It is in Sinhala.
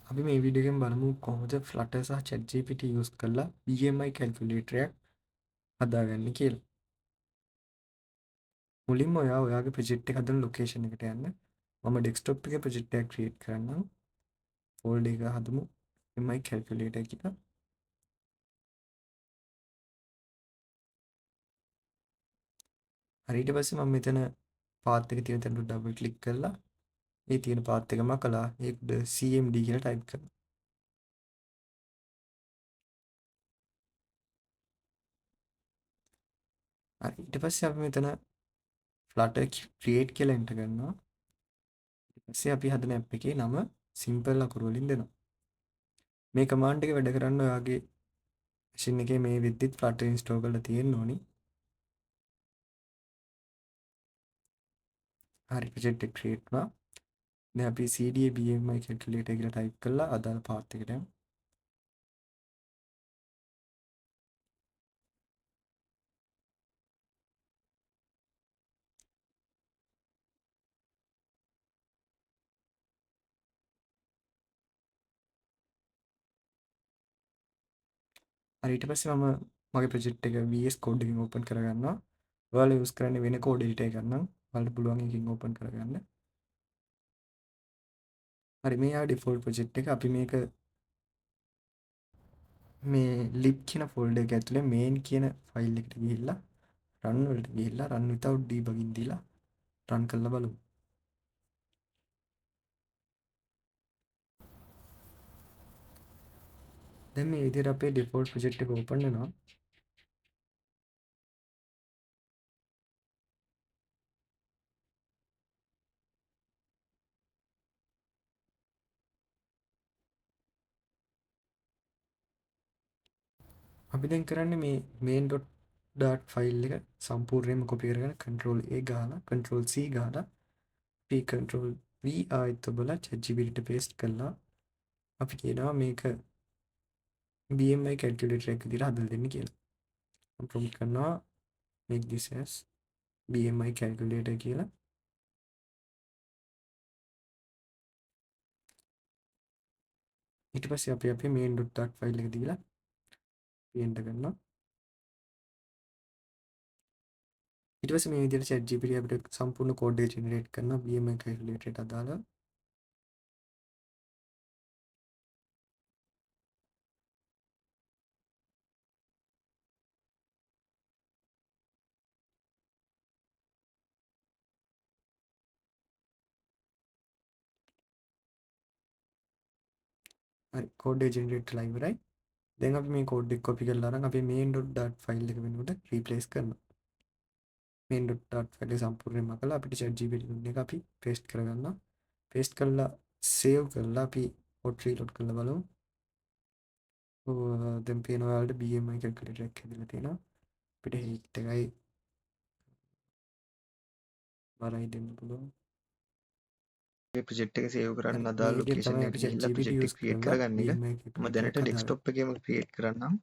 අපි මේ වීඩියෝ එකෙන් බලමු කොහොමද Flutter සහ ChatGPT යූස් කරලා BMI කැල්කියුලේටරයක් හදාගන්නේ කියලා. මුලින්ම ඔයාගේ ප්‍රොජෙක්ට් එක හදන ලොකේෂන් එකට යන්න. මම ඩෙස්ක්ටොප් එකේ ප්‍රොජෙක්ට් එකක් ක්‍රියේට් කරන්නම්. ෆෝල්ඩර් එක හදමු BMI කැල්කියුලේටර් කියලා. හරි ඊට පස්සේ මම මෙතන පාත් එක තියෙන තැනට ඩබල් ක්ලික් කරලා ඒ තියෙන පාත් එක මකලා ඒකට CMD කියලා ටයිප් කරනවා. හරි ඊට පස්සේ අපි මෙතන Flutter create කියලා එන්ටර් කරනවා. ඊට පස්සේ අපි හදන ඇප් එකේ නම සිම්පල් අකුරු වලින් දෙනවා. මේ කමාන්ඩ් එක වැඩ කරන්න ඔයාගේ මැෂින් එකේ මේ විද්‍යුත් Flutter ඉන්ස්ටෝල් කරලා තියෙන්න ඕනි. හරි ප්‍රොජෙක්ට් එක ක්‍රියේට් වුණා. දැන් අපි CDA BMI calculator කියලා ටයිප් කරලා අදාළ පාත් එකට යමු. හරි ඊට පස්සේ මම මගේ ප්‍රොජෙක්ට් එක VS Code එකකින් ඕපන් කරගන්නවා. ඔයාලා යූස් කරන්නේ වෙන කෝඩ් එඩිටර් එකක් නම් ඔයාලට පුළුවන් එකකින් ඕපන් කරගන්න. හරි මේ ආ ඩිෆෝල්ට් ප්‍රොජෙක්ට් එක අපි මේක මේ lib කියන ෆෝල්ඩර් එක ඇතුලේ main කියන ෆයිල් එකට ගිහිල්ලා run වලට ගිහිල්ලා run without debugging දීලා run කරලා බලමු. දැන් මේ විදිහට අපේ ඩිෆෝල්ට් ප්‍රොජෙක්ට් එක ඕපන් වෙනවා. අපි දැන් කරන්නේ මේ main.dart ෆයිල් එක සම්පූර්ණයෙන්ම කොපි කරගෙන control A ගහලා control C ගහලා අපි control V ආයෙත් ඔබලා ChatGPT ට paste කළා. අපි කියනවා මේක BMI calculator එක විදිහට හදලා දෙන්න කියලා. මම prompt කරනවා make this as BMI calculator කියලා. ඊට පස්සේ අපි අපේ main.dart ෆයිල් එක දීලා enter කරනවා. ඊට පස්සේ මේ විදිහට ChatGPT අපිට සම්පූර්ණ කෝඩ් එක ජෙනරේට් කරනවා BMI calculator එකට අදාළ. හරි කෝඩ් එක ජෙනරේට් වෙලා ඉවරයි. දැන් අපි මේ කෝඩ් එක කොපි කරලා අරන් අපේ main.dart ෆයිල් එක වෙනුවට රීප්ලේස් කරනවා. main.dart ෆයිල් එක සම්පූර්ණයෙන්ම මකලා අපිට ChatGPT එක අපි paste කරගන්නවා. paste කරලා save කරලා අපි hot reload කරලා බලමු. දැන් පේනවා ඔයාලට BMI calculator එකක් හැදිලා තියෙනවා. අපිට height එකයි බරයි දෙන්න පුළුවන්. මේ ප්‍රොජෙක්ට් එක සේව් කරන්න හරි මේ අදාළ විදිහට ලොකේෂන් තමයි එකට අපි ගිහිල්ලා ChatGPT ප්‍රොජෙක්ට් යූස් එක ක්‍රියේට් කරලා කරගන්න එක. BMI මම calculator දැනට එකක් හදාගන්න. ඩෙස්ක්ටොප් එකේම ක්‍රියේට් කරන්නම්.